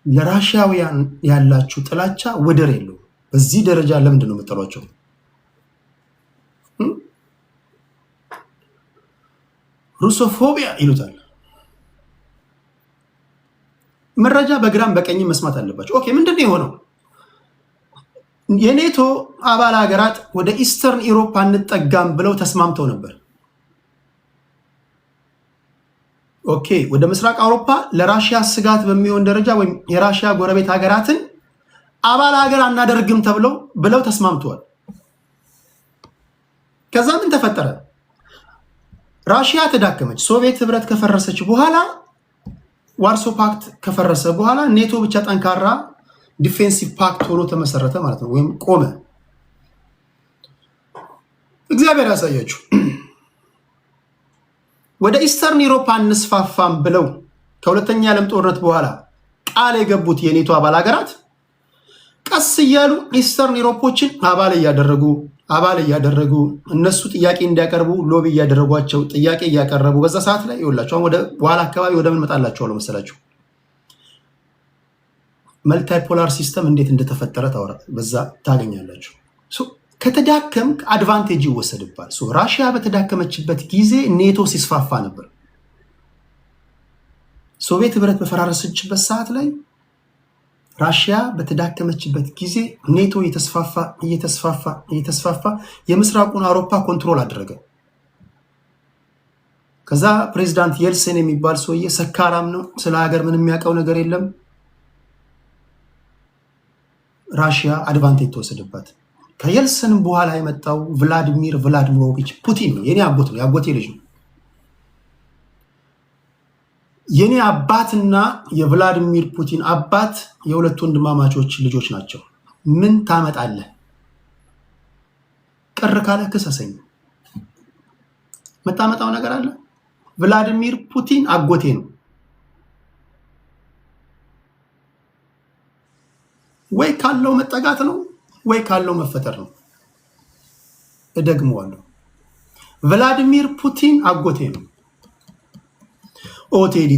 ለራሽያውያን ያላችሁ ጥላቻ ወደር የለው። በዚህ ደረጃ ለምንድን ነው የምትጠሏቸው? ሩሶፎቢያ ይሉታል። መረጃ በግራም በቀኝ መስማት አለባቸው። ኦኬ ምንድነው የሆነው? የኔቶ አባል ሀገራት ወደ ኢስተርን ኢሮፕ አንጠጋም ብለው ተስማምተው ነበር። ኦኬ ወደ ምስራቅ አውሮፓ ለራሽያ ስጋት በሚሆን ደረጃ ወይም የራሽያ ጎረቤት ሀገራትን አባል ሀገር አናደርግም ብለው ተስማምተዋል። ከዛ ምን ተፈጠረ? ራሽያ ተዳከመች። ሶቪየት ህብረት ከፈረሰች በኋላ ዋርሶ ፓክት ከፈረሰ በኋላ ኔቶ ብቻ ጠንካራ ዲፌንሲቭ ፓክት ሆኖ ተመሰረተ ማለት ነው፣ ወይም ቆመ። እግዚአብሔር ያሳያችሁ። ወደ ኢስተርን ኢሮፓ እንስፋፋም ብለው ከሁለተኛ ዓለም ጦርነት በኋላ ቃል የገቡት የኔቶ አባል ሀገራት ቀስ እያሉ ኢስተርን ኢሮፖችን አባል እያደረጉ እነሱ ጥያቄ እንዲያቀርቡ ሎቢ እያደረጓቸው ጥያቄ እያቀረቡ በዛ ሰዓት ላይ ይኸውላችሁ አሁን ወደ በኋላ አካባቢ ወደ ምን መጣላችኋለሁ መሰላችሁ? መልታይፖላር ሲስተም እንዴት እንደተፈጠረ በዛ ታገኛላችሁ። ከተዳከም አድቫንቴጅ ይወሰድባል። ራሽያ በተዳከመችበት ጊዜ ኔቶ ሲስፋፋ ነበር። ሶቪየት ህብረት በፈራረሰችበት ሰዓት ላይ ራሽያ በተዳከመችበት ጊዜ ኔቶ እየተስፋፋ የምስራቁን አውሮፓ ኮንትሮል አደረገ። ከዛ ፕሬዚዳንት የልሴን የሚባል ሰውዬ ሰካራም ነው፣ ስለ ሀገር ምንም የሚያውቀው ነገር የለም። ራሽያ አድቫንቴጅ ተወሰደባት። ከየልሰን በኋላ የመጣው ቭላዲሚር ቭላዲሚሮቪች ፑቲን ነው። የኔ አጎት ነው፣ የአጎቴ ልጅ ነው። የኔ አባትና የቭላዲሚር ፑቲን አባት የሁለት ወንድማማቾች ልጆች ናቸው። ምን ታመጣለህ? ቅር ካለ ክሰሰኝ። መታመጣው ነገር አለ? ቭላዲሚር ፑቲን አጎቴ ነው። ወይ ካለው መጠጋት ነው ወይ ካለው መፈጠር ነው። እደግመዋለሁ። ቭላዲሚር ፑቲን አጎቴ ነው። ኦቴዲ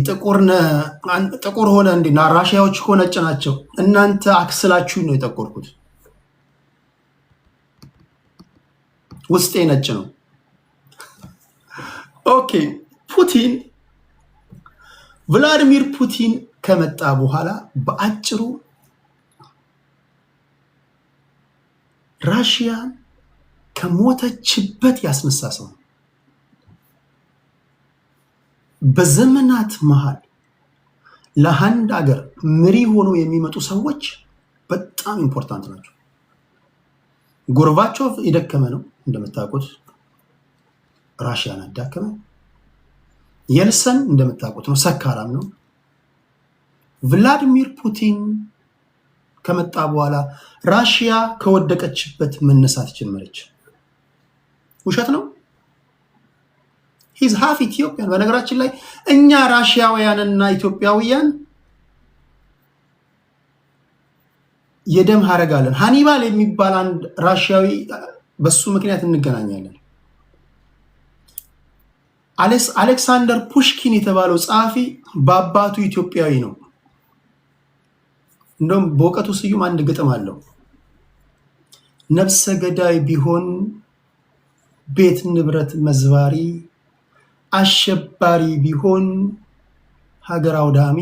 ጥቁር ሆነ እንዴና ራሽያዎች እኮ ነጭ ናቸው። እናንተ አክስላችሁ ነው የጠቆርኩት። ውስጤ ነጭ ነው። ኦኬ ፑቲን ቭላዲሚር ፑቲን ከመጣ በኋላ በአጭሩ ራሽያ ከሞተችበት ያስነሳ ሰው። በዘመናት መሃል ለአንድ ሀገር መሪ ሆኖ የሚመጡ ሰዎች በጣም ኢምፖርታንት ናቸው። ጎርባቾቭ የደከመ ነው እንደምታውቁት፣ ራሽያን አዳከመ። የልሰን እንደምታውቁት ነው፣ ሰካራም ነው። ቭላዲሚር ፑቲን ከመጣ በኋላ ራሽያ ከወደቀችበት መነሳት ጀመረች። ውሸት ነው? ሂዝ ሃፍ ኢትዮጵያን። በነገራችን ላይ እኛ ራሽያውያንና ኢትዮጵያውያን የደም ሀረግ አለን። ሃኒባል የሚባል አንድ ራሽያዊ፣ በሱ ምክንያት እንገናኛለን። አሌክሳንደር ፑሽኪን የተባለው ጸሐፊ በአባቱ ኢትዮጵያዊ ነው። እንደውም በእውቀቱ ስዩም አንድ ግጥም አለው። ነፍሰ ገዳይ ቢሆን ቤት ንብረት መዝባሪ፣ አሸባሪ ቢሆን ሀገር አውዳሚ፣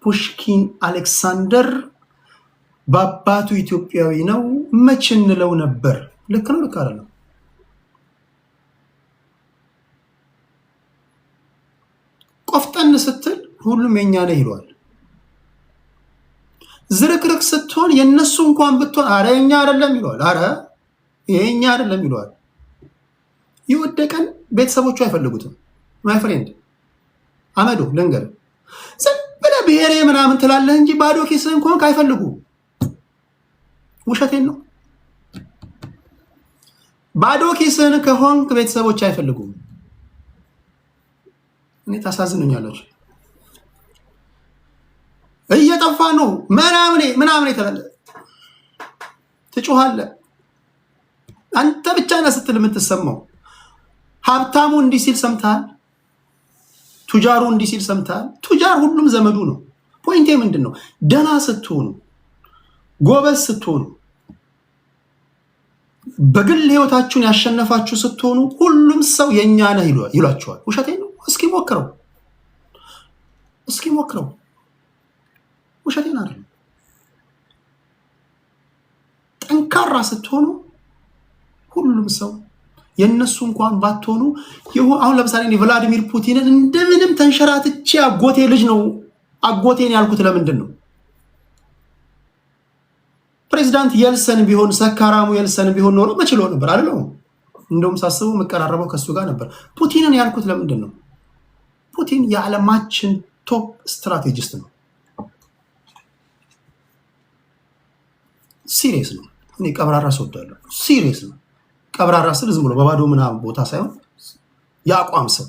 ፑሽኪን አሌክሳንደር በአባቱ ኢትዮጵያዊ ነው መች እንለው ነበር። ልክ ነው? ልክ አይደለም? ቆፍጠን ስትል ሁሉም የኛ ነው ይሏል። ዝርክርክ ስትሆን የነሱ እንኳን ብትሆን አረ የኛ አይደለም ይሏል። አረ የኛ አይደለም ይሏል። ይወደቀን ቤተሰቦቹ አይፈልጉትም። ማይ ፍሬንድ አመዶ ልንገር፣ ዝም ብለህ ብሔሬ ምናምን ትላለህ እንጂ ባዶ ኪስህን እንኳን አይፈልጉ። ውሸቴን ነው። ባዶ ኪስህን ከሆንክ ቤተሰቦች አይፈልጉም። እኔ ታሳዝኑኛላችሁ። እየጠፋ ነው ምናምን ትላለህ፣ ትጮሃለህ። አንተ ብቻ ነህ ስትል የምትሰማው። ሀብታሙ እንዲህ ሲል ሰምተሃል? ቱጃሩ እንዲህ ሲል ሰምተሃል? ቱጃር ሁሉም ዘመዱ ነው። ፖይንቴ ምንድነው? ደና ስትሆኑ ጎበዝ ስትሆኑ በግል ህይወታችሁን ያሸነፋችሁ ስትሆኑ ሁሉም ሰው የኛ ነህ ይሏችኋል። ውሸቴን ነው። እስኪ ሞክረው። ውሸቴን አይደለም። ጠንካራ ስትሆኑ ሁሉም ሰው የነሱ እንኳን ባትሆኑ አሁን ለምሳሌ ቭላዲሚር ፑቲንን እንደምንም ተንሸራትቼ አጎቴ ልጅ ነው አጎቴን ያልኩት ለምንድን ነው? ፕሬዚዳንት የልሰን ቢሆን ሰካራሙ የልሰን ቢሆን ኖሮ መችሎ ነበር አይደል? እንደውም ሳስበው መቀራረበው ከሱ ጋር ነበር። ፑቲንን ያልኩት ለምንድን ነው? ፑቲን የዓለማችን ቶፕ ስትራቴጂስት ነው። ሲሪየስ ነው። እኔ ቀብራራ ሰው ወዳለሁ። ሲሪየስ ነው። ቀብራራ ስል ዝም ብሎ በባዶ ምናምን ቦታ ሳይሆን የአቋም ሰው፣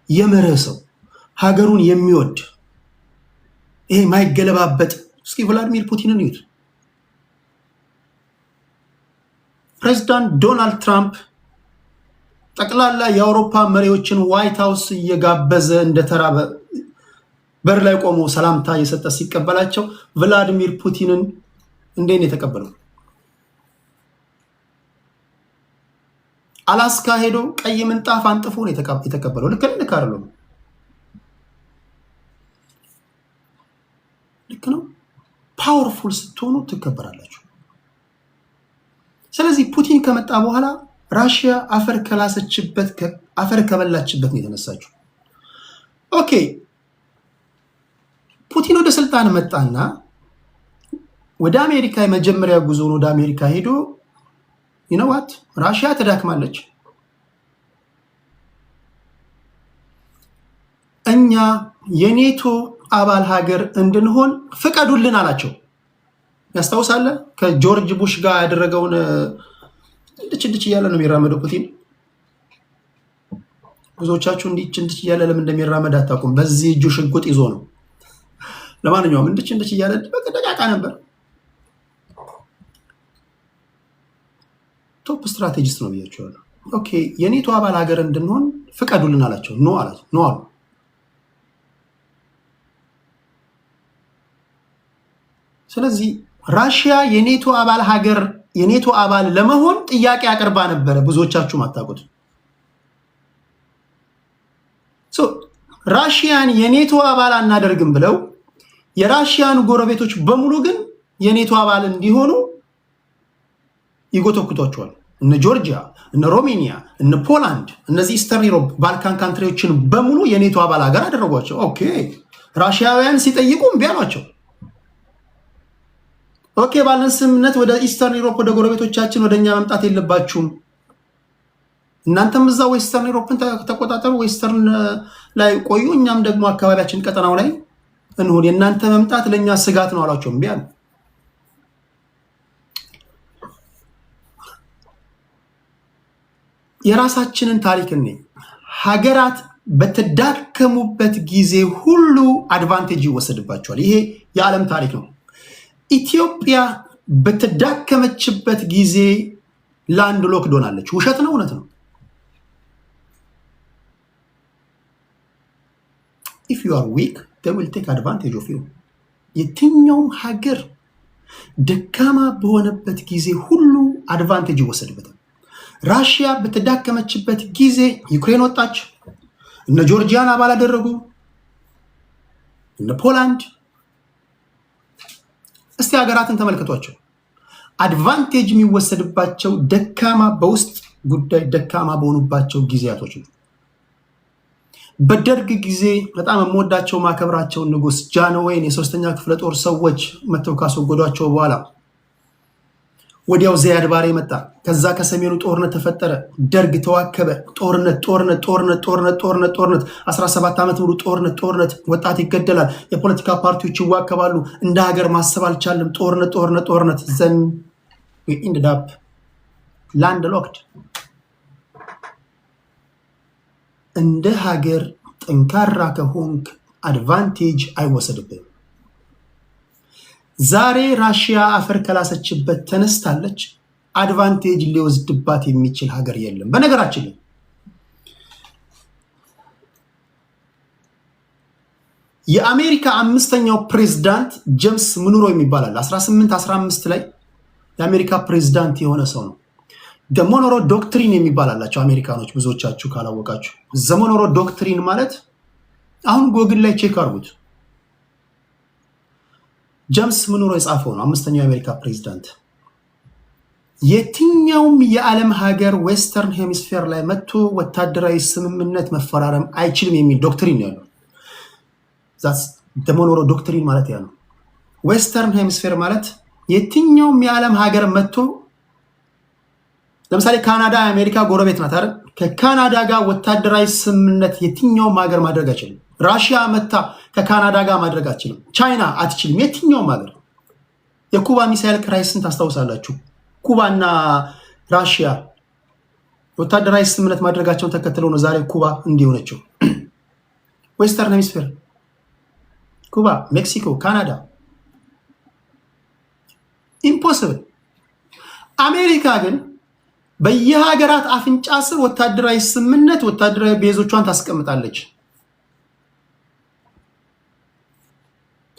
የመርህ ሰው፣ ሀገሩን የሚወድ ይሄ ማይገለባበጥ። እስኪ ቭላዲሚር ፑቲንን ይዩት። ፕሬዚዳንት ዶናልድ ትራምፕ ጠቅላላ የአውሮፓ መሪዎችን ዋይት ሃውስ እየጋበዘ እንደተራበ በር ላይ ቆሞ ሰላምታ እየሰጠ ሲቀበላቸው ቭላዲሚር ፑቲንን እንዴት ነው የተቀበለው? አላስካ ሄዶ ቀይ ምንጣፍ አንጥፎ ነው የተቀበለው። ልክ አይደለም? ልክ ነው። ፓወርፉል ስትሆኑ ትከበራላችሁ። ስለዚህ ፑቲን ከመጣ በኋላ ራሽያ አፈር ከበላችበት ነው የተነሳችው። ኦኬ ፑቲን ወደ ስልጣን መጣና ወደ አሜሪካ የመጀመሪያ ጉዞውን ወደ አሜሪካ ሄዶ ይነዋት ራሽያ ተዳክማለች፣ እኛ የኔቶ አባል ሀገር እንድንሆን ፍቀዱልን አላቸው። ያስታውሳለ? ከጆርጅ ቡሽ ጋር ያደረገውን እንድች እያለ ነው የሚራመደው ፑቲን። ብዙዎቻችሁ እንድች እያለ ለምን እንደሚራመድ አታውቁም። በዚህ እጁ ሽጉጥ ይዞ ነው። ለማንኛውም እንድች እያለ በቀደቃቃ ነበር። ቶፕ ስትራቴጂስት ነው ብያቸዋለሁ። ኦኬ የኔቶ አባል ሀገር እንድንሆን ፍቀዱልን አላቸው። ኖ አሉ። ስለዚህ ራሽያ የኔቶ አባል ለመሆን ጥያቄ አቅርባ ነበረ። ብዙዎቻችሁ ማታውቁት ራሽያን የኔቶ አባል አናደርግም ብለው የራሽያን ጎረቤቶች በሙሉ ግን የኔቶ አባል እንዲሆኑ ይጎተኩቷቸዋል። እነ ጆርጂያ፣ እነ ሮሜኒያ፣ እነ ፖላንድ፣ እነዚህ ኢስተርን ዩሮፕ ባልካን ካንትሪዎችን በሙሉ የኔቶ አባል ሀገር አደረጓቸው። ኦኬ ራሽያውያን ሲጠይቁ እምቢ አሏቸው። ኦኬ ባለን ስምምነት ወደ ኢስተርን ዩሮፕ ወደ ጎረቤቶቻችን ወደኛ መምጣት የለባችሁም፣ እናንተም እዛ ዌስተርን ዩሮፕን ተቆጣጠሩ፣ ዌስተርን ላይ ቆዩ፣ እኛም ደግሞ አካባቢያችን ቀጠናው ላይ እንሁን፣ የእናንተ መምጣት ለእኛ ስጋት ነው አሏቸው። እምቢ አሉ። የራሳችንን ታሪክ እኔ ሀገራት በተዳከሙበት ጊዜ ሁሉ አድቫንቴጅ ይወሰድባቸዋል። ይሄ የዓለም ታሪክ ነው። ኢትዮጵያ በተዳከመችበት ጊዜ ላንድ ሎክድ ሆናለች። ውሸት ነው? እውነት ነው? if you are weak they will take advantage of you። የትኛውም ሀገር ደካማ በሆነበት ጊዜ ሁሉ አድቫንቴጅ ይወሰድበታል። ራሽያ በተዳከመችበት ጊዜ ዩክሬን ወጣች፣ እነ ጆርጂያን አባል አደረጉ፣ እነ ፖላንድ። እስቲ ሀገራትን ተመልከቷቸው። አድቫንቴጅ የሚወሰድባቸው ደካማ በውስጥ ጉዳይ ደካማ በሆኑባቸው ጊዜያቶች ነው። በደርግ ጊዜ በጣም የምወዳቸው ማከብራቸው ንጉስ ጃንሆይን የሶስተኛ ክፍለ ጦር ሰዎች መተው ካስወገዷቸው በኋላ ወዲያው ዚያድ ባሬ መጣ። ከዛ ከሰሜኑ ጦርነት ተፈጠረ። ደርግ ተዋከበ። ጦርነት 17 ዓመት ሙሉ ጦርነት፣ ወጣት ይገደላል፣ የፖለቲካ ፓርቲዎች ይዋከባሉ፣ እንደ ሀገር ማሰብ አልቻለም። ጦርነት ዘን we ended up landlocked። እንደ ሀገር ጠንካራ ከሆንክ አድቫንቴጅ አይወሰድብህም። ዛሬ ራሽያ አፈር ከላሰችበት ተነስታለች። አድቫንቴጅ ሊወስድባት የሚችል ሀገር የለም። በነገራችን ላይ የአሜሪካ አምስተኛው ፕሬዝዳንት ጄምስ ሙንሮ የሚባላል 1815 ላይ የአሜሪካ ፕሬዝዳንት የሆነ ሰው ነው። ዘሞኖሮ ዶክትሪን የሚባላላቸው አሜሪካኖች ብዙዎቻችሁ ካላወቃችሁ ዘሞኖሮ ዶክትሪን ማለት አሁን ጎግል ላይ ቼክ አድርጉት። ጄምስ ሙንሮ የጻፈው ነው። አምስተኛው የአሜሪካ ፕሬዝዳንት የትኛውም የዓለም ሀገር ዌስተርን ሄሚስፌር ላይ መጥቶ ወታደራዊ ስምምነት መፈራረም አይችልም የሚል ዶክትሪን ነው ያለው። ዘሞኖሮ ዶክትሪን ማለት ያ ነው። ዌስተርን ሄሚስፌር ማለት የትኛውም የዓለም ሀገር መጥቶ ለምሳሌ ካናዳ የአሜሪካ ጎረቤት ናት አይደል? ከካናዳ ጋር ወታደራዊ ስምምነት የትኛውም ሀገር ማድረግ አይችልም። ራሽያ መታ ከካናዳ ጋር ማድረግ አትችልም። ቻይና አትችልም። የትኛውም ሀገር የኩባ ሚሳኤል ክራይስን ታስታውሳላችሁ። ኩባና ራሽያ ወታደራዊ ስምምነት ማድረጋቸውን ተከትለው ነው ዛሬ ኩባ እንዲሆነችው። ዌስተርን ሄሚስፌር ኩባ፣ ሜክሲኮ፣ ካናዳ ኢምፖሲብል። አሜሪካ ግን በየሀገራት አፍንጫ ስር ወታደራዊ ስምምነት ወታደራዊ ቤዞቿን ታስቀምጣለች።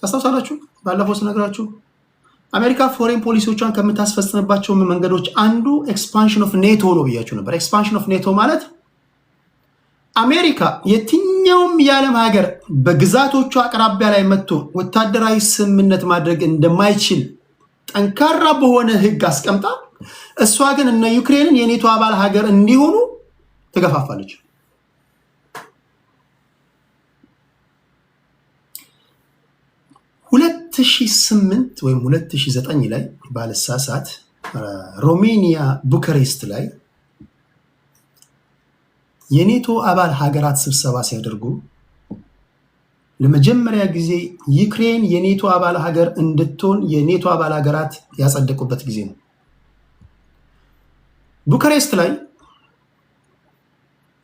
ታስታውሳላችሁ? ባለፈው ስነግራችሁ አሜሪካ ፎሬን ፖሊሲዎቿን ከምታስፈጽምባቸው መንገዶች አንዱ ኤክስፓንሽን ኦፍ ኔቶ ነው ብያችሁ ነበር። ኤክስፓንሽን ኦፍ ኔቶ ማለት አሜሪካ የትኛውም የዓለም ሀገር በግዛቶቹ አቅራቢያ ላይ መጥቶ ወታደራዊ ስምምነት ማድረግ እንደማይችል ጠንካራ በሆነ ሕግ አስቀምጣ፣ እሷ ግን እነ ዩክሬንን የኔቶ አባል ሀገር እንዲሆኑ ትገፋፋለች። ሁለት ሺህ 8 ወይም 2009 ላይ ባለሳሳት ሮሜኒያ ቡካሬስት ላይ የኔቶ አባል ሀገራት ስብሰባ ሲያደርጉ ለመጀመሪያ ጊዜ ዩክሬን የኔቶ አባል ሀገር እንድትሆን የኔቶ አባል ሀገራት ያጸደቁበት ጊዜ ነው። ቡካሬስት ላይ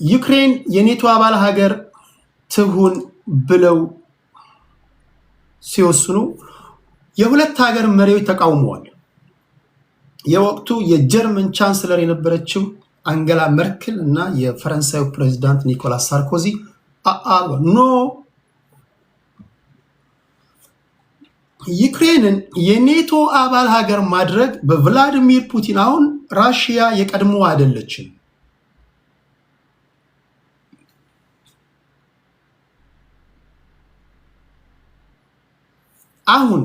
ዩክሬን የኔቶ አባል ሀገር ትሁን ብለው ሲወስኑ የሁለት ሀገር መሪዎች ተቃውመዋል። የወቅቱ የጀርመን ቻንስለር የነበረችው አንገላ መርክል እና የፈረንሳዩ ፕሬዝዳንት ኒኮላስ ሳርኮዚ ኖ ዩክሬንን የኔቶ አባል ሀገር ማድረግ በቭላዲሚር ፑቲን አሁን ራሽያ የቀድሞ አይደለችም። አሁን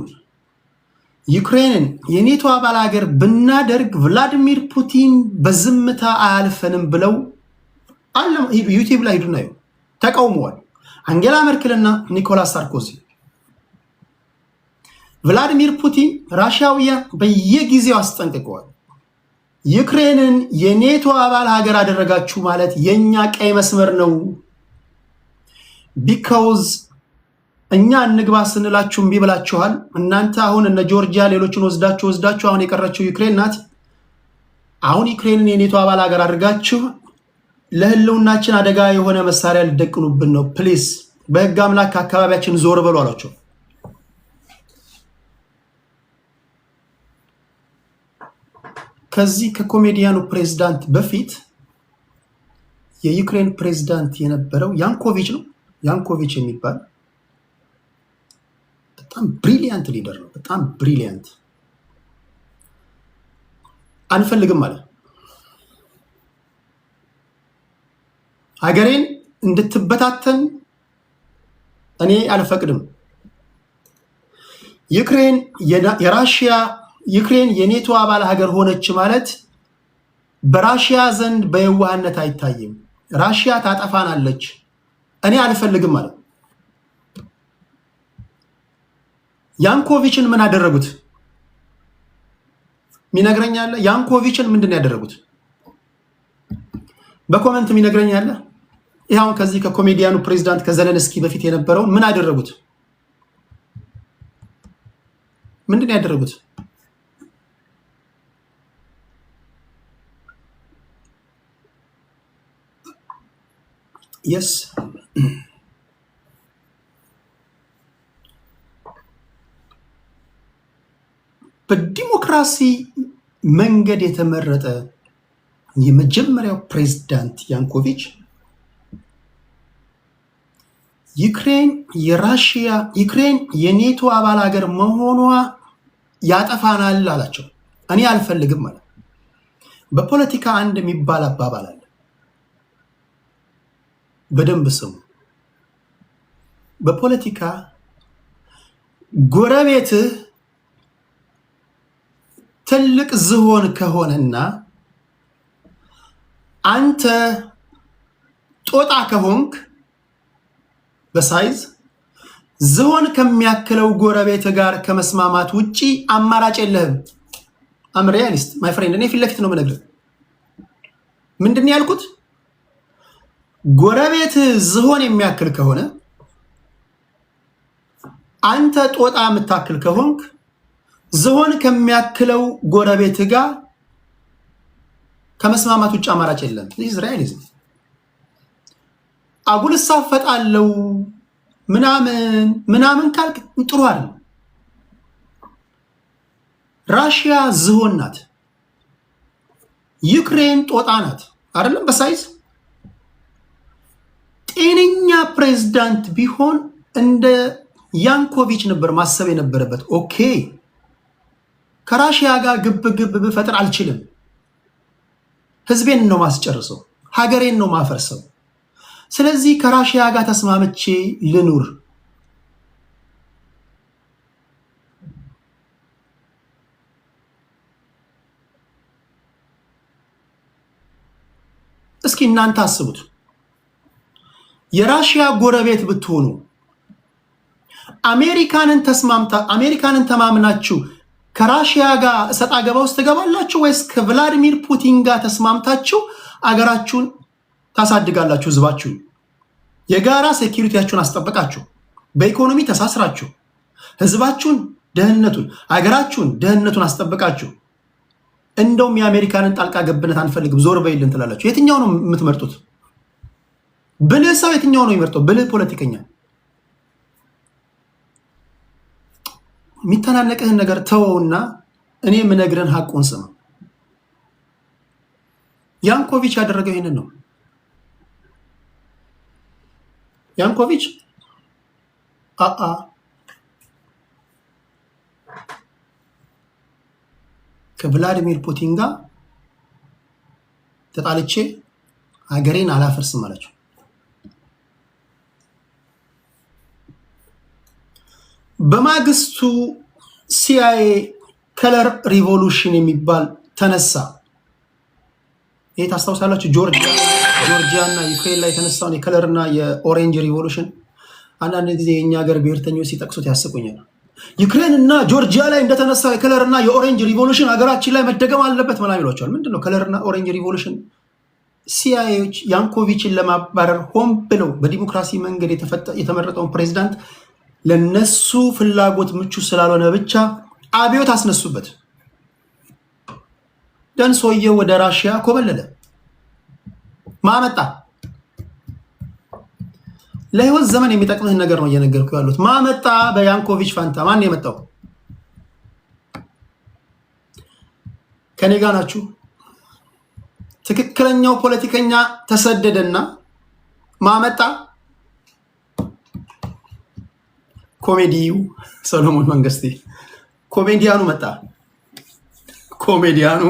ዩክሬንን የኔቶ አባል ሀገር ብናደርግ ቭላዲሚር ፑቲን በዝምታ አያልፈንም ብለው ዩቲዩብ ላይ ሄዱና ተቃውመዋል። አንጌላ መርክልና ኒኮላስ ሳርኮዚ ቭላዲሚር ፑቲን ራሽያውያን በየጊዜው አስጠንቅቀዋል። ዩክሬንን የኔቶ አባል ሀገር አደረጋችሁ ማለት የኛ ቀይ መስመር ነው። ቢካውዝ እኛ እንግባ ስንላችሁ እምቢ ብላችኋል። እናንተ አሁን እነ ጆርጂያ ሌሎችን ወስዳችሁ አሁን የቀረችው ዩክሬን ናት። አሁን ዩክሬንን የኔቶ አባል ሀገር አድርጋችሁ ለህልውናችን አደጋ የሆነ መሳሪያ ሊደቅኑብን ነው። ፕሊስ በህግ አምላክ አካባቢያችን ዞር በሉ አሏቸው። ከዚህ ከኮሜዲያኑ ፕሬዝዳንት በፊት የዩክሬን ፕሬዝዳንት የነበረው ያንኮቪች ነው። ያንኮቪች የሚባል በጣም ብሪሊያንት ሊደር ነው። በጣም ብሪሊያንት። አንፈልግም ማለት ሀገሬን እንድትበታተን እኔ አልፈቅድም። ዩክሬን የኔቶ አባል ሀገር ሆነች ማለት በራሽያ ዘንድ በየዋህነት አይታይም። ራሽያ ታጠፋናለች፣ እኔ አልፈልግም ማለት። ያንኮቪችን ምን አደረጉት? ሚነግረኛለ? ያንኮቪችን ምንድን ያደረጉት? በኮመንት ሚነግረኛለ? ይሄው ከዚህ ከኮሜዲያኑ ፕሬዝዳንት ከዘለንስኪ በፊት የነበረውን ምን አደረጉት? ምንድን ያደረጉት? የስ በዲሞክራሲ መንገድ የተመረጠ የመጀመሪያው ፕሬዝዳንት ያንኮቪች ዩክሬን የኔቶ አባል ሀገር መሆኗ ያጠፋናል አላቸው። እኔ አልፈልግም ማለት። በፖለቲካ አንድ የሚባል አባባል አለ፣ በደንብ ስሙ። በፖለቲካ ጎረቤትህ ትልቅ ዝሆን ከሆነና አንተ ጦጣ ከሆንክ በሳይዝ ዝሆን ከሚያክለው ጎረቤት ጋር ከመስማማት ውጪ አማራጭ የለህም። አም ሪያሊስት ማይ ፍሬንድ፣ እኔ ፊት ለፊት ነው የምነግርህ። ምንድን ያልኩት? ጎረቤት ዝሆን የሚያክል ከሆነ አንተ ጦጣ የምታክል ከሆንክ ዝሆን ከሚያክለው ጎረቤት ጋር ከመስማማት ውጭ አማራጭ የለም። ዚስ ሪያሊዝም። አጉል ሳፈጣለው ምናምን ካልክ ጥሩ አይደል። ራሽያ ዝሆን ናት፣ ዩክሬን ጦጣ ናት አይደለም በሳይዝ። ጤነኛ ፕሬዝዳንት ቢሆን እንደ ያንኮቪች ነበር ማሰብ የነበረበት። ኦኬ ከራሽያ ጋር ግብ ብፈጥር አልችልም፣ ህዝቤን ነው ማስጨርሰው፣ ሀገሬን ነው ማፈርሰው። ስለዚህ ከራሽያ ጋር ተስማምቼ ልኑር። እስኪ እናንተ አስቡት፣ የራሽያ ጎረቤት ብትሆኑ አሜሪካንን ተማምናችሁ ከራሽያ ጋር እሰጥ አገባ ውስጥ ትገባላችሁ ወይስ ከቭላዲሚር ፑቲን ጋር ተስማምታችሁ አገራችሁን ታሳድጋላችሁ? ህዝባችሁን የጋራ ሴኩሪቲያችሁን አስጠብቃችሁ በኢኮኖሚ ተሳስራችሁ ህዝባችሁን ደህንነቱን አገራችሁን ደህንነቱን አስጠብቃችሁ እንደውም የአሜሪካንን ጣልቃ ገብነት አንፈልግም ዞር በይልን ትላላችሁ። የትኛው ነው የምትመርጡት? ብልህ ሰው የትኛው ነው የሚመርጠው? ብልህ ፖለቲከኛ የሚተናነቅህን ነገር ተወውና እኔ የምነግረን ሀቁን ስማ። ያንኮቪች ያደረገው ይህንን ነው። ያንኮቪች ከቭላዲሚር ፑቲን ጋር ተጣልቼ ሀገሬን አላፈርስም አላቸው። በማግስቱ ሲአይኤ ከለር ሪቮሉሽን የሚባል ተነሳ። ይሄ ታስታውሳላችሁ? ጆርጂያ እና ዩክሬን ላይ የተነሳውን የከለር እና የኦሬንጅ ሪቮሉሽን አንዳንድ ጊዜ የእኛ ሀገር ብሔርተኞች ሲጠቅሱት ያስቁኛል። ዩክሬን እና ጆርጂያ ላይ እንደተነሳው የከለር እና የኦሬንጅ ሪቮሉሽን ሀገራችን ላይ መደገም አለበት ምናምን ይሏቸዋል። ምንድነው ከለር እና ኦሬንጅ ሪቮሉሽን? ሲአይኤዎች ያንኮቪችን ለማባረር ሆን ብለው በዲሞክራሲ መንገድ የተመረጠውን ፕሬዚዳንት ለነሱ ፍላጎት ምቹ ስላልሆነ ብቻ አብዮት አስነሱበት። ደን ሰውየው ወደ ራሽያ ኮበለለ። ማመጣ ለህይወት ዘመን የሚጠቅምህን ነገር ነው እየነገርኩ ያሉት። ማመጣ በያንኮቪች ፋንታ ማን የመጣው? ከኔ ጋር ናችሁ? ትክክለኛው ፖለቲከኛ ተሰደደና ማመጣ ኮሜዲው ሰሎሞን መንግስቴ ኮሜዲያኑ መጣ። ኮሜዲያኑ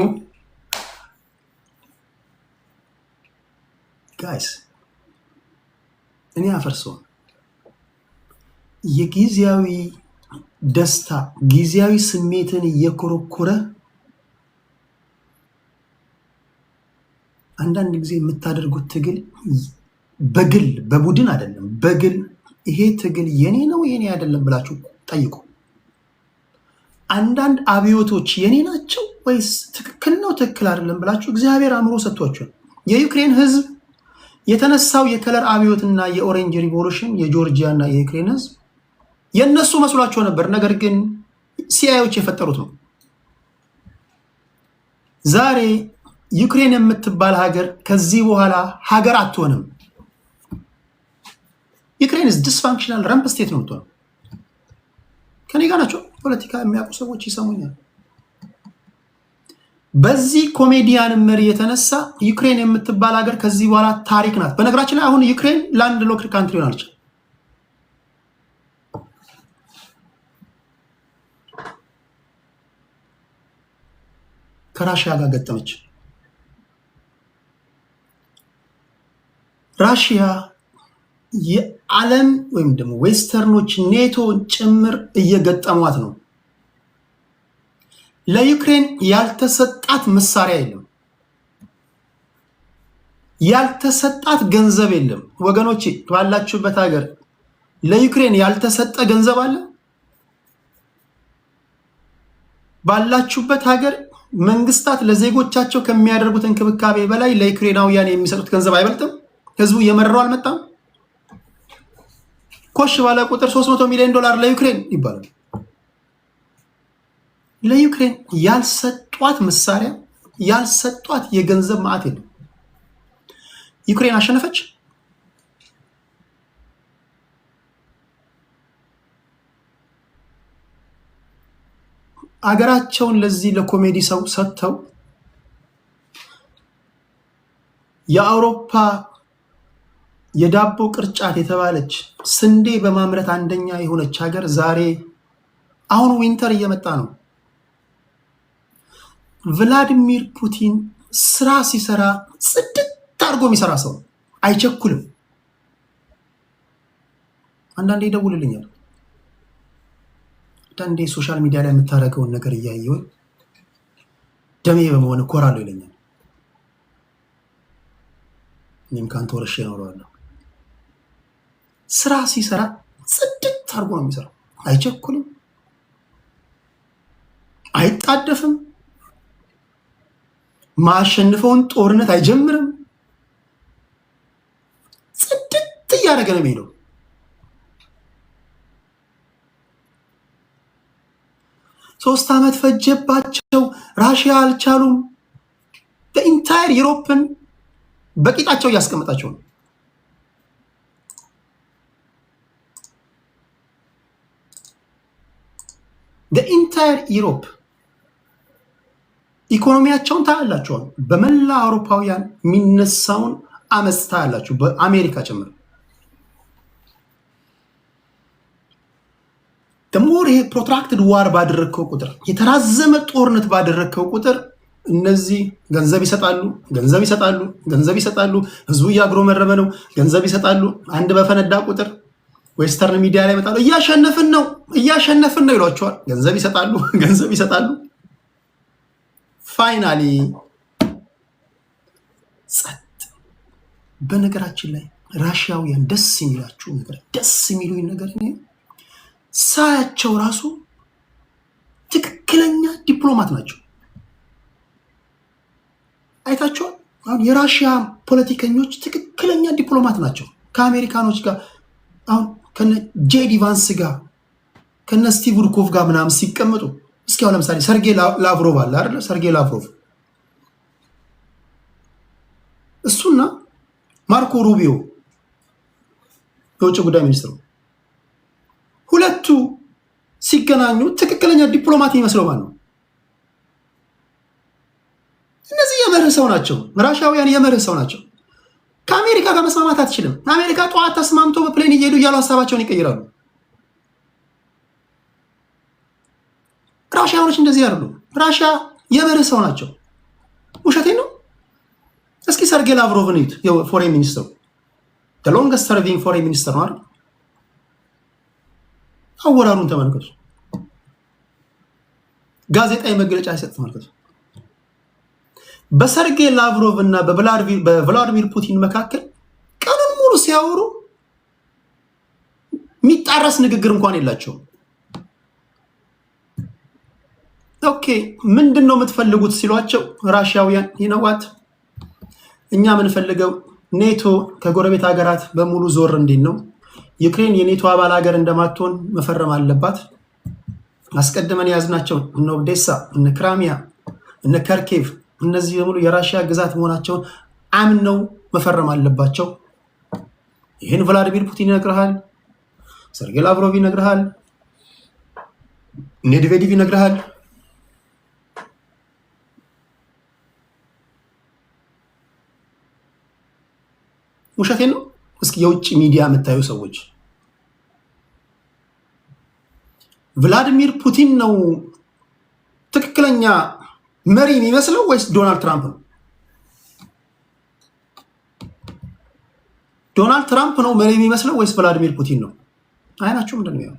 ጋይስ እኔ አፈርሰው የጊዜያዊ ደስታ ጊዜያዊ ስሜትን እየኮረኮረ አንዳንድ ጊዜ የምታደርጉት ትግል በግል በቡድን አይደለም፣ በግል ይሄ ትግል የኔ ነው የኔ አይደለም ብላችሁ ጠይቁ። አንዳንድ አብዮቶች የኔ ናቸው ወይስ ትክክል ነው ትክክል አይደለም ብላችሁ እግዚአብሔር አእምሮ ሰጥቷቸው። የዩክሬን ህዝብ የተነሳው የከለር አብዮትና የኦሬንጅ ሪቮሉሽን የጆርጂያ እና የዩክሬን ህዝብ የነሱ መስሏቸው ነበር። ነገር ግን ሲአይኤዎች የፈጠሩት ነው። ዛሬ ዩክሬን የምትባል ሀገር ከዚህ በኋላ ሀገር አትሆንም። ዩክሬን ዲስፋንክሽናል ረምፕ ስቴት ነው የምትሆነው። ከኔ ጋር ናቸው ፖለቲካ የሚያውቁ ሰዎች ይሰሙኛል። በዚህ ኮሜዲያን መሪ የተነሳ ዩክሬን የምትባል ሀገር ከዚህ በኋላ ታሪክ ናት። በነገራችን ላይ አሁን ዩክሬን ላንድ ሎክድ ካንትሪ ሆናለች። ከራሽያ ጋር ገጠመች። ራሽያ የዓለም ወይም ደግሞ ዌስተርኖች ኔቶን ጭምር እየገጠሟት ነው። ለዩክሬን ያልተሰጣት መሳሪያ የለም፣ ያልተሰጣት ገንዘብ የለም። ወገኖቼ ባላችሁበት ሀገር ለዩክሬን ያልተሰጠ ገንዘብ አለ? ባላችሁበት ሀገር መንግስታት ለዜጎቻቸው ከሚያደርጉት እንክብካቤ በላይ ለዩክሬናውያን የሚሰጡት ገንዘብ አይበልጥም? ህዝቡ እየመረረው አልመጣም? ኮሽ ባለ ቁጥር $300 ሚሊዮን ለዩክሬን ይባላል። ለዩክሬን ያልሰጧት መሳሪያ ያልሰጧት የገንዘብ ማዕት የለም። ዩክሬን አሸነፈች? አገራቸውን ለዚህ ለኮሜዲ ሰው ሰጥተው የአውሮፓ የዳቦ ቅርጫት የተባለች ስንዴ በማምረት አንደኛ የሆነች ሀገር ዛሬ አሁን ዊንተር እየመጣ ነው። ቭላዲሚር ፑቲን ስራ ሲሰራ ጽድት አድርጎ የሚሰራ ሰው አይቸኩልም። አንዳንዴ ይደውልልኛል። አንዳንዴ ሶሻል ሚዲያ ላይ የምታደርገውን ነገር እያየው ደሜ በመሆን እኮራለሁ ይለኛል። እኔም ካንተ ወርሼ እኖረዋለሁ። ስራ ሲሰራ ጽድት አድርጎ ነው የሚሰራው። አይቸኩልም፣ አይጣደፍም፣ ማሸንፈውን ጦርነት አይጀምርም። ጽድት እያደረገ ነው የሚሄደው። ሶስት ዓመት ፈጀባቸው። ራሽያ አልቻሉም። በኢንታየር ዩሮፕን በቂጣቸው እያስቀመጣቸው ነው። በኢንታየር ዩሮፕ ኢኮኖሚያቸውን ታያላቸዋል። በመላ አውሮፓውያን የሚነሳውን አመፅ ታያላችሁ፣ በአሜሪካ ጭምር። ደሞር ይሄ ፕሮትራክትድ ዋር ባደረግከው ቁጥር፣ የተራዘመ ጦርነት ባደረግከው ቁጥር እነዚህ ገንዘብ ይሰጣሉ፣ ገንዘብ ይሰጣሉ፣ ገንዘብ ይሰጣሉ። ህዝቡ እያጉረመረመ ነው፣ ገንዘብ ይሰጣሉ። አንድ በፈነዳ ቁጥር ዌስተርን ሚዲያ ላይ ይመጣሉ። እያሸነፍን ነው፣ እያሸነፍን ነው ይሏቸዋል። ገንዘብ ይሰጣሉ፣ ገንዘብ ይሰጣሉ። ፋይናሊ ጸጥ። በነገራችን ላይ ራሽያውያን ደስ የሚላችሁ ነገር ደስ የሚሉኝ ነገር ሳያቸው ራሱ ትክክለኛ ዲፕሎማት ናቸው። አይታቸዋል። አሁን የራሽያ ፖለቲከኞች ትክክለኛ ዲፕሎማት ናቸው። ከአሜሪካኖች ጋር አሁን ከነ ጄዲ ቫንስ ጋር ከነ ስቲቭ ውድኮቭ ጋር ምናምን ሲቀመጡ እስኪ አሁን ለምሳሌ ሰርጌይ ላቭሮቭ አለ አይደል? ሰርጌይ ላቭሮቭ እሱና ማርኮ ሩቢዮ የውጭ ጉዳይ ሚኒስትሩ ሁለቱ ሲገናኙ ትክክለኛ ዲፕሎማት የሚመስለው ማለት ነው። እነዚህ የመርህ ሰው ናቸው። ራሽያውያን የመርህ ሰው ናቸው። ከአሜሪካ ጋር መስማማት አትችልም። አሜሪካ ጠዋት ተስማምቶ በፕሌን እየሄዱ እያሉ ሀሳባቸውን ይቀይራሉ። ራሽያኖች እንደዚህ ያሉ ራሽያ የመርህ ሰው ናቸው። ውሸቴን ነው። እስኪ ሰርጌይ ላቭሮቭን እዩት። የፎሬን ሚኒስትሩ ሎንገስት ሰርቪንግ ፎሬን ሚኒስትር ነው አይደል? አወራሩን ተመልከቱ። ጋዜጣዊ መግለጫ ይሰጥ ተመልከቱ። በሰርጌይ ላቭሮቭ እና በቭላዲሚር ፑቲን መካከል ቀኑን ሙሉ ሲያወሩ የሚጣረስ ንግግር እንኳን የላቸውም። ኦኬ ምንድን ነው የምትፈልጉት ሲሏቸው ራሽያውያን ይነዋት እኛ የምንፈልገው ኔቶ ከጎረቤት ሀገራት በሙሉ ዞር እንዲል ነው። ዩክሬን የኔቶ አባል ሀገር እንደማትሆን መፈረም አለባት። አስቀድመን የያዝናቸው እነ ኦዴሳ፣ እነ ክራሚያ፣ እነ ከርኬቭ እነዚህ በሙሉ የራሽያ ግዛት መሆናቸውን አምነው መፈረም አለባቸው። ይህን ቭላዲሚር ፑቲን ይነግርሃል፣ ሰርጌይ ላቭሮቭ ይነግርሃል፣ ሜድቬዴቭ ይነግርሃል። ውሸቴን ነው። እስኪ የውጭ ሚዲያ የምታዩ ሰዎች ቭላዲሚር ፑቲን ነው ትክክለኛ መሪ የሚመስለው ወይስ ዶናልድ ትራምፕ ነው? ዶናልድ ትራምፕ ነው መሪ የሚመስለው ወይስ ቭላዲሚር ፑቲን ነው? አይናችሁ ምንድን ነው?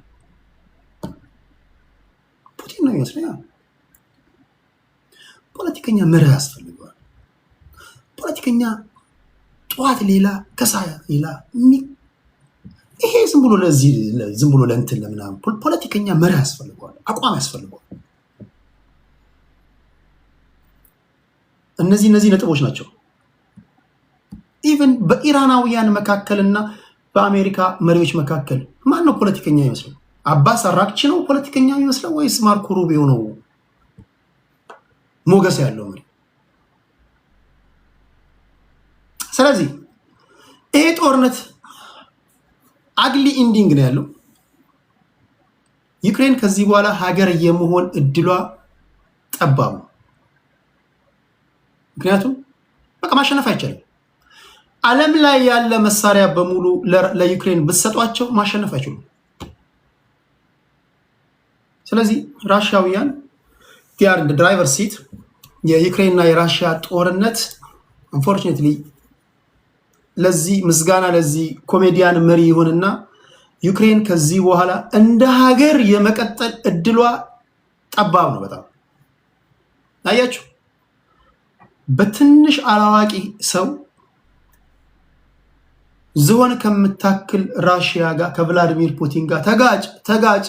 ፑቲን ነው የሚመስለው። ፖለቲከኛ መርህ ያስፈልገዋል። ፖለቲከኛ ጠዋት ሌላ ከሰዓት ሌላ። ይሄ ዝም ብሎ ለእንትን ለምናምን ፖለቲከኛ መርህ ያስፈልገዋል፣ አቋም ያስፈልገዋል። እነዚህ ነጥቦች ናቸው። ኢቨን በኢራናውያን መካከልና በአሜሪካ መሪዎች መካከል ማን ነው ፖለቲከኛ ይመስለው? አባስ አራግቺ ነው ፖለቲከኛ የሚመስለው ወይስ ማርኮ ሩቢዮ ነው ሞገስ ያለው መሪ? ስለዚህ ይሄ ጦርነት አግሊ ኢንዲንግ ነው ያለው። ዩክሬን ከዚህ በኋላ ሀገር የመሆን እድሏ ጠባብ ነው። ምክንያቱም በቃ ማሸነፍ አይቻልም። ዓለም ላይ ያለ መሳሪያ በሙሉ ለዩክሬን ብትሰጧቸው ማሸነፍ አይችሉም። ስለዚህ ራሽያውያን ዲያር ድራይቨር ሲት የዩክሬንና የራሽያ ጦርነት አንፎርቹኔትሊ ለዚህ ምስጋና ለዚህ ኮሜዲያን መሪ ይሁንና ዩክሬን ከዚህ በኋላ እንደ ሀገር የመቀጠል እድሏ ጠባብ ነው። በጣም አያችሁ፣ በትንሽ አላዋቂ ሰው ዝሆን ከምታክል ራሽያ ጋር ከቭላዲሚር ፑቲን ጋር ተጋጭ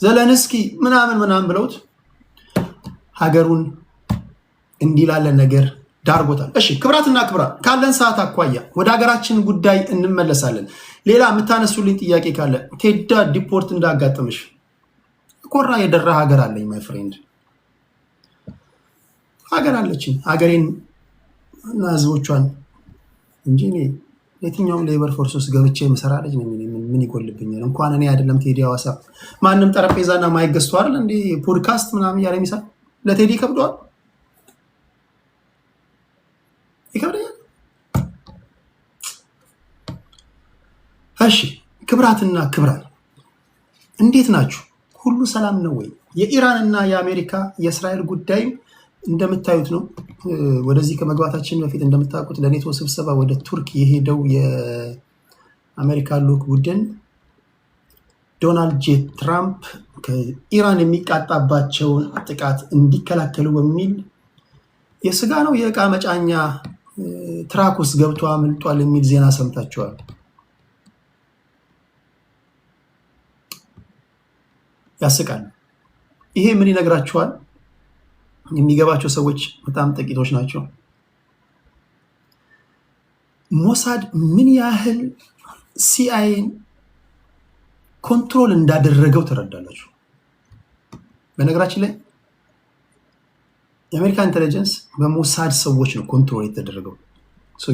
ዘለንስኪ ምናምን ብለውት ሀገሩን እንዲላለ ነገር ዳርጎታል። እሺ ክብራትና ክብራት ካለን ሰዓት አኳያ ወደ ሀገራችን ጉዳይ እንመለሳለን። ሌላ የምታነሱልኝ ጥያቄ ካለ ቴዳ ዲፖርት እንዳጋጠምሽ ኮራ የደራ ሀገር አለኝ ማይ ፍሬንድ፣ ሀገር አለችኝ። ሀገሬን እና ህዝቦቿን እንጂ እኔ የትኛውም ሌበር ፎርስ ውስጥ ገብቼ የምሰራ ልጅ ነኝ። ምን ይጎልብኛል? እንኳን እኔ አይደለም ቴዲ ሐዋሳ ማንም ጠረጴዛና ማይክ ገዝቶ አይደል እንዴ ፖድካስት ምናምን ያለ የሚሰራ ለቴዲ ይከብደዋል? ይከብደኛል። እሺ ክብራትና ክብራን እንዴት ናችሁ? ሁሉ ሰላም ነው ወይ? የኢራንና የአሜሪካ የእስራኤል ጉዳይ እንደምታዩት ነው። ወደዚህ ከመግባታችን በፊት እንደምታውቁት ለኔቶ ስብሰባ ወደ ቱርክ የሄደው የአሜሪካ ልዑክ ቡድን ዶናልድ ጄ ትራምፕ ከኢራን የሚቃጣባቸውን ጥቃት እንዲከላከሉ በሚል የስጋ ነው የእቃ መጫኛ ትራክ ውስጥ ገብቶ አምልጧል የሚል ዜና ሰምታችኋል። ያስቃል። ይሄ ምን ይነግራችኋል? የሚገባቸው ሰዎች በጣም ጥቂቶች ናቸው። ሞሳድ ምን ያህል ሲአይኤን ኮንትሮል እንዳደረገው ትረዳላችሁ። በነገራችን ላይ የአሜሪካ ኢንቴሊጀንስ በሞሳድ ሰዎች ነው ኮንትሮል የተደረገው።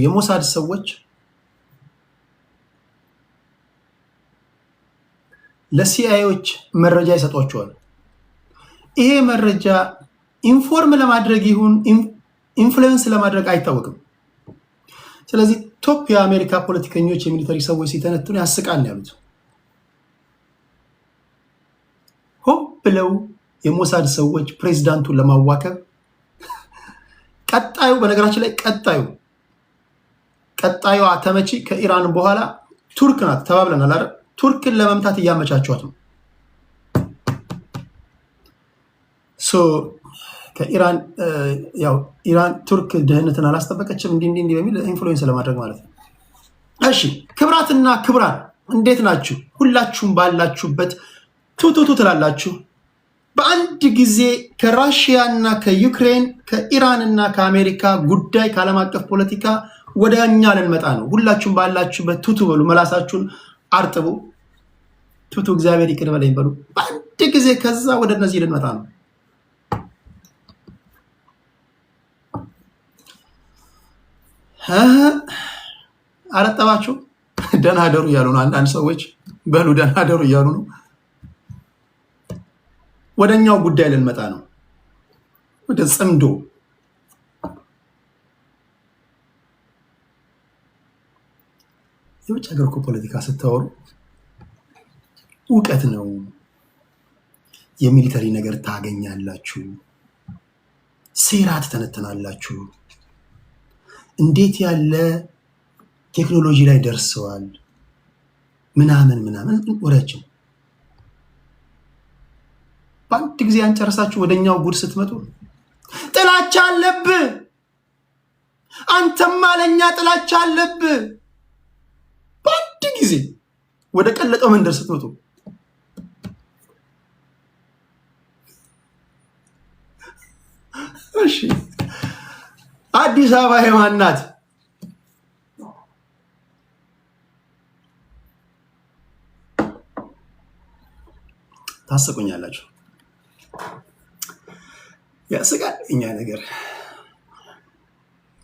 የሞሳድ ሰዎች ለሲአይኤዎች መረጃ ይሰጧቸዋል። ይሄ መረጃ ኢንፎርም ለማድረግ ይሁን ኢንፍሉዌንስ ለማድረግ አይታወቅም። ስለዚህ ቶፕ የአሜሪካ ፖለቲከኞች የሚሊተሪ ሰዎች ሲተነትኑ ያስቃል ያሉት ሆን ብለው የሞሳድ ሰዎች ፕሬዚዳንቱን ለማዋከብ ቀጣዩ በነገራችን ላይ ቀጣዩ ተመቺ ከኢራን በኋላ ቱርክ ናት ተባብለናል አይደል? ቱርክን ለመምታት እያመቻቿት ነው። ከኢራን ኢራን ቱርክ ደህንነትን አላስጠበቀችም እንዲህ በሚል ኢንፍሉዌንስ ለማድረግ ማለት ነው። እሺ ክብራትና ክብራን እንዴት ናችሁ? ሁላችሁም ባላችሁበት ቱቱቱ ትላላችሁ። በአንድ ጊዜ ከራሽያ እና ከዩክሬን ከኢራን እና ከአሜሪካ ጉዳይ ከዓለም አቀፍ ፖለቲካ ወደ እኛ ልንመጣ ነው። ሁላችሁም ባላችሁበት ቱቱ በሉ፣ መላሳችሁን አርጥቡ። ቱቱ እግዚአብሔር ይቅር በለኝ በሉ። በአንድ ጊዜ ከዛ ወደ እነዚህ ልንመጣ ነው። አረጠባችሁ ደህና ደሩ እያሉ ነው። አንዳንድ ሰዎች በሉ ደህና ደሩ እያሉ ነው። ወደኛው ጉዳይ ልንመጣ ነው። ወደ ጽምዶ የውጭ ሀገር እኮ ፖለቲካ ስታወሩ እውቀት ነው፣ የሚሊተሪ ነገር ታገኛላችሁ፣ ሴራ ትተነትናላችሁ። እንዴት ያለ ቴክኖሎጂ ላይ ደርሰዋል ምናምን ወሬያቸው በአንድ ጊዜ አንጨርሳችሁ ወደኛው ጉድ ስትመጡ ጥላቻ አለብህ፣ አንተም አለኛ ጥላቻ አለብህ። በአንድ ጊዜ ወደ ቀለጠው መንደር ስትመጡ እሺ አዲስ አበባ የማን ናት? ታስቁኛላችሁ። ያስቃል። እኛ ነገር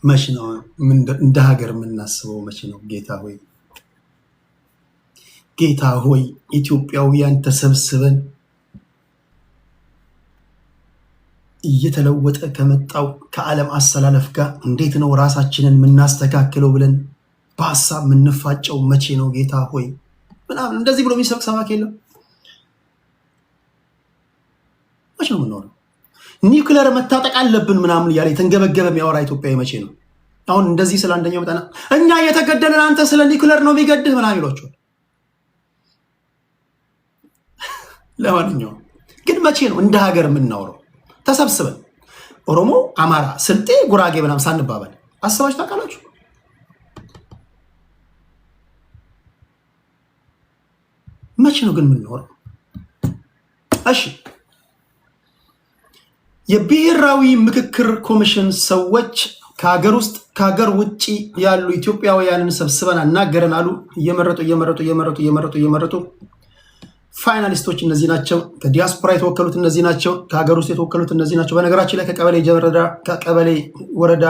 መቼ ነው እንደ ሀገር የምናስበው? መቼ ነው? ጌታ ሆይ ኢትዮጵያውያን ተሰብስበን እየተለወጠ ከመጣው ከዓለም አሰላለፍ ጋር እንዴት ነው ራሳችንን የምናስተካክለው ብለን በሀሳብ የምንፋጨው መቼ ነው? ጌታ ሆይ ምናምን እንደዚህ ብሎ የሚሰብክ ሰባኪ የለም። መቼ ነው የምንኖረው? ኒውክለር መታጠቅ አለብን ምናምን እያለ የተንገበገበ የሚያወራ ኢትዮጵያዊ መቼ ነው? አሁን እንደዚህ ስለ አንደኛው መጣና እኛ እየተገደልን አንተ ስለ ኒውክለር ነው የሚገድህ ምናምን ይሏቸዋል። ለማንኛውም ግን መቼ ነው እንደ ሀገር የምናወራው? ተሰብስበን ኦሮሞ፣ አማራ፣ ስልጤ፣ ጉራጌ ምናምን ሳንባባል አስባችሁ ታውቃላችሁ? መቼ ነው ግን የምንኖረው? እሺ የብሔራዊ ምክክር ኮሚሽን ሰዎች ከሀገር ውስጥ ከሀገር ውጭ ያሉ ኢትዮጵያውያንን ሰብስበን አናገረን አሉ። እየመረጡ ፋይናሊስቶች እነዚህ ናቸው። ከዲያስፖራ የተወከሉት እነዚህ ናቸው። ከሀገር ውስጥ የተወከሉት እነዚህ ናቸው። በነገራችን ላይ ከቀበሌ ወረዳ፣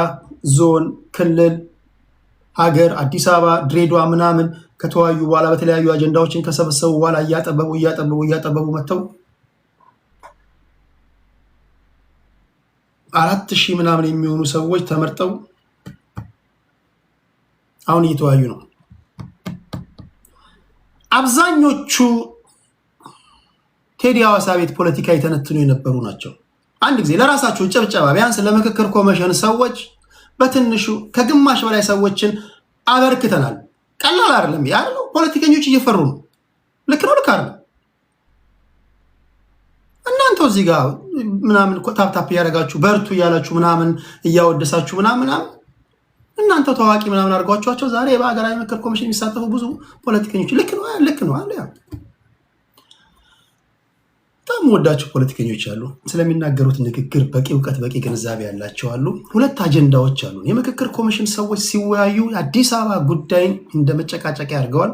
ዞን፣ ክልል፣ ሀገር፣ አዲስ አበባ፣ ድሬዳዋ ምናምን ከተወያዩ በኋላ በተለያዩ አጀንዳዎችን ከሰበሰቡ በኋላ እያጠበቡ መጥተው 4000 ምናምን የሚሆኑ ሰዎች ተመርጠው አሁን እየተወያዩ ነው። አብዛኞቹ ቴዲ ሐዋሳ ቤት ፖለቲካ የተነትኑ የነበሩ ናቸው። አንድ ጊዜ ለራሳቸው ጨብጨባ ቢያንስ ለምክክር ኮሚሽን ሰዎች በትንሹ ከግማሽ በላይ ሰዎችን አበርክተናል። ቀላል አይደለም። ያለው ፖለቲከኞች እየፈሩ ነው። ልክ ነው፣ ልክ አይደለም። እናንተው እዚህ ጋር ምናምን ታፕታፕ እያደረጋችሁ በርቱ እያላችሁ ምናምን እያወደሳችሁ ምናምን እናንተው ታዋቂ ምናምን አድርጓቸዋቸው ዛሬ በሀገራዊ ምክክር ኮሚሽን የሚሳተፉ ብዙ ፖለቲከኞች ልክ ነው አለ። በጣም ወዳቸው ፖለቲከኞች አሉ። ስለሚናገሩት ንግግር በቂ እውቀት በቂ ግንዛቤ ያላቸው አሉ። ሁለት አጀንዳዎች አሉ። የምክክር ኮሚሽን ሰዎች ሲወያዩ የአዲስ አበባ ጉዳይን እንደ መጨቃጨቂያ አድርገዋል።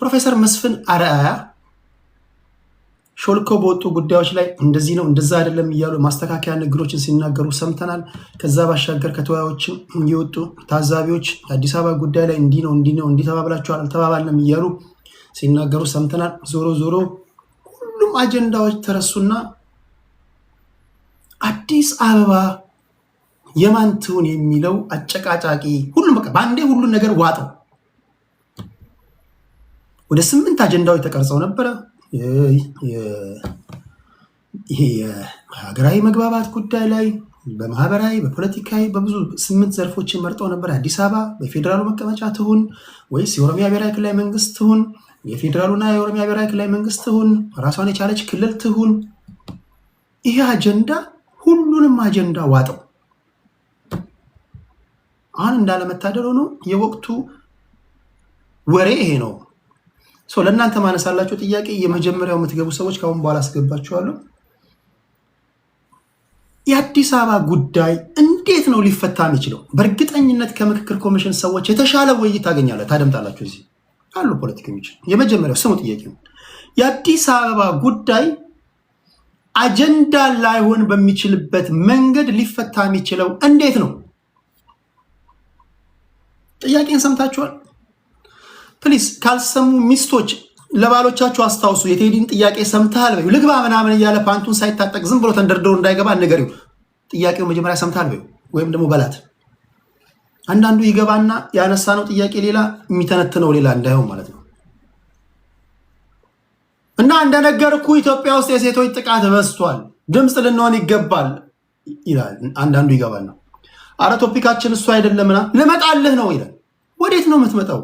ፕሮፌሰር መስፍን አርአያ ሾልኮ በወጡ ጉዳዮች ላይ እንደዚህ ነው እንደዛ አይደለም እያሉ ማስተካከያ ንግግሮችን ሲናገሩ ሰምተናል። ከዛ ባሻገር ከተወያዮችም እየወጡ ታዛቢዎች የአዲስ አበባ ጉዳይ ላይ እንዲህ ነው እንዲህ ተባብላችኋል አልተባባልንም እያሉ ሲናገሩ ሰምተናል። ዞሮ ሁሉም አጀንዳዎች ተረሱና አዲስ አበባ የማን ትሁን የሚለው አጨቃጫቂ ሁሉም በቃ በአንዴ ሁሉን ነገር ዋጠው። ወደ 8 አጀንዳዎች ተቀርጸው ነበረ። ይሄ የሀገራዊ መግባባት ጉዳይ ላይ በማህበራዊ በፖለቲካዊ በብዙ 8 ዘርፎችን መርጠው ነበር። አዲስ አበባ በፌዴራሉ መቀመጫ ትሁን ወይስ የኦሮሚያ ብሔራዊ ክልላዊ መንግስት ትሁን፣ የፌዴራሉና የኦሮሚያ ብሔራዊ ክልላዊ መንግስት ትሁን፣ ራሷን የቻለች ክልል ትሁን። ይሄ አጀንዳ ሁሉንም አጀንዳ ዋጠው። አሁን እንዳለመታደል ሆኖ የወቅቱ ወሬ ይሄ ነው። ለእናንተ ማነሳላችሁ ጥያቄ የመጀመሪያው የምትገቡ ሰዎች ከአሁን በኋላ አስገባችኋለሁ። የአዲስ አበባ ጉዳይ እንዴት ነው ሊፈታ የሚችለው? በእርግጠኝነት ከምክክር ኮሚሽን ሰዎች የተሻለ ውይይት ታገኛለህ፣ ታደምጣላችሁ። እዚህ አሉ ፖለቲከኞች። የመጀመሪያው ስሙ ጥያቄ ነው። የአዲስ አበባ ጉዳይ አጀንዳ ላይሆን በሚችልበት መንገድ ሊፈታ የሚችለው እንዴት ነው? ጥያቄን ሰምታችኋል? ፕሊስ ካልሰሙ ሚስቶች ለባሎቻችሁ አስታውሱ። የቴዲን ጥያቄ ሰምተሃል በይው። ልግባ ምናምን እያለ ፓንቱን ሳይታጠቅ ዝም ብሎ ተንደርድሮ እንዳይገባ ንገሪው። ጥያቄው መጀመሪያ ሰምተሃል በይው፣ ወይም ደግሞ በላት። አንዳንዱ ይገባና ያነሳነው ጥያቄ ሌላ የሚተነትነው ሌላ እንዳይሆን ማለት ነው። እና እንደነገርኩ ኢትዮጵያ ውስጥ የሴቶች ጥቃት በዝቷል። ድምፅ ልንሆን ይገባል። ይላል። አንዳንዱ ይገባል ነው። አረ ቶፒካችን እሱ አይደለምና ልመጣልህ ነው ይላል። ወዴት ነው የምትመጣው?